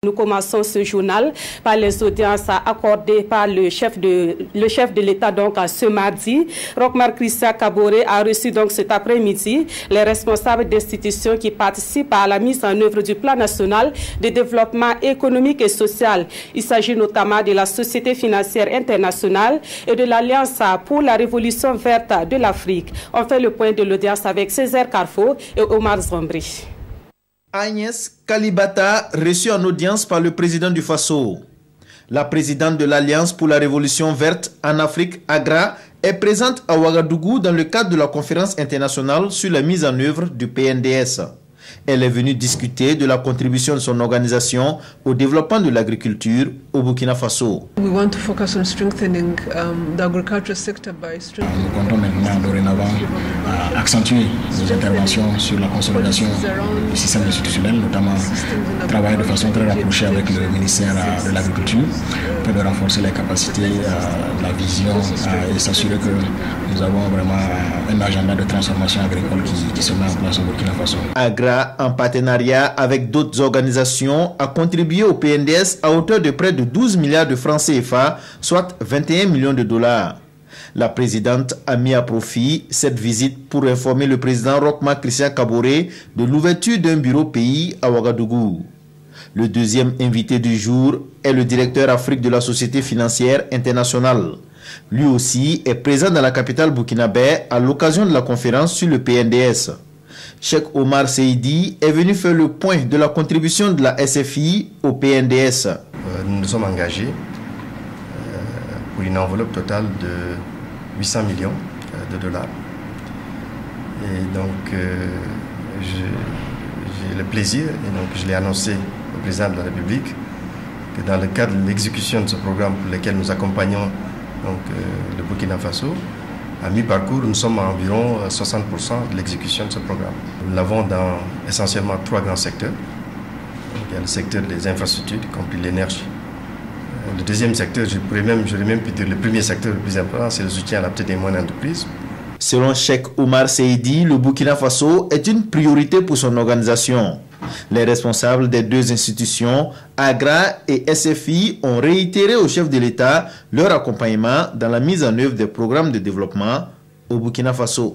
Nous commençons ce journal par les audiences accordées par le chef de l'État donc ce mardi. Roch-Marc Christian Kaboré a reçu donc cet après-midi les responsables d'institutions qui participent à la mise en œuvre du plan national de développement économique et social. Il s'agit notamment de la Société financière internationale et de l'Alliance pour la révolution verte de l'Afrique. On fait le point de l'audience avec Césaire Carrefour et Omar Zombri. Agnès Kalibata, reçue en audience par le président du Faso. La présidente de l'Alliance pour la Révolution verte en Afrique, AGRA, est présente à Ouagadougou dans le cadre de la conférence internationale sur la mise en œuvre du PNDS. Elle est venue discuter de la contribution de son organisation au développement de l'agriculture au Burkina Faso. We want to focus on strengthening the agriculture sector by strengthening. Nous comptons maintenant dorénavant accentuer nos interventions sur la consolidation du système institutionnel, notamment travailler de façon très rapprochée avec le ministère de l'Agriculture pour de renforcer les capacités, la vision et s'assurer que nous avons vraiment un agenda de transformation agricole qui se met en place au Burkina Faso. AGRA, en partenariat avec d'autres organisations, a contribué au PNDS à hauteur de près de 12 milliards de francs CFA, soit 21 millions de dollars. La présidente a mis à profit cette visite pour informer le président Roch-Marc Christian Kaboré de l'ouverture d'un bureau pays à Ouagadougou. Le deuxième invité du jour est le directeur Afrique de la Société financière internationale. Lui aussi est présent dans la capitale burkinabé à l'occasion de la conférence sur le PNDS. Cheikh Omar Seydi est venu faire le point de la contribution de la SFI au PNDS. Nous nous sommes engagés pour une enveloppe totale de 800 millions de dollars. Et donc, j'ai le plaisir, et donc je l'ai annoncé au président de la République, que dans le cadre de l'exécution de ce programme pour lequel nous accompagnons donc, le Burkina Faso, à mi-parcours, nous sommes à environ 60% de l'exécution de ce programme. Nous l'avons dans essentiellement 3 grands secteurs. Donc, il y a le secteur des infrastructures, y compris l'énergie. Le deuxième secteur, j'aurais même pu dire le premier secteur le plus important, c'est le soutien à la petite et moyenne entreprise. Selon Cheikh Omar Seydi, le Burkina Faso est une priorité pour son organisation. Les responsables des deux institutions, AGRA et SFI, ont réitéré au chef de l'État leur accompagnement dans la mise en œuvre des programmes de développement au Burkina Faso.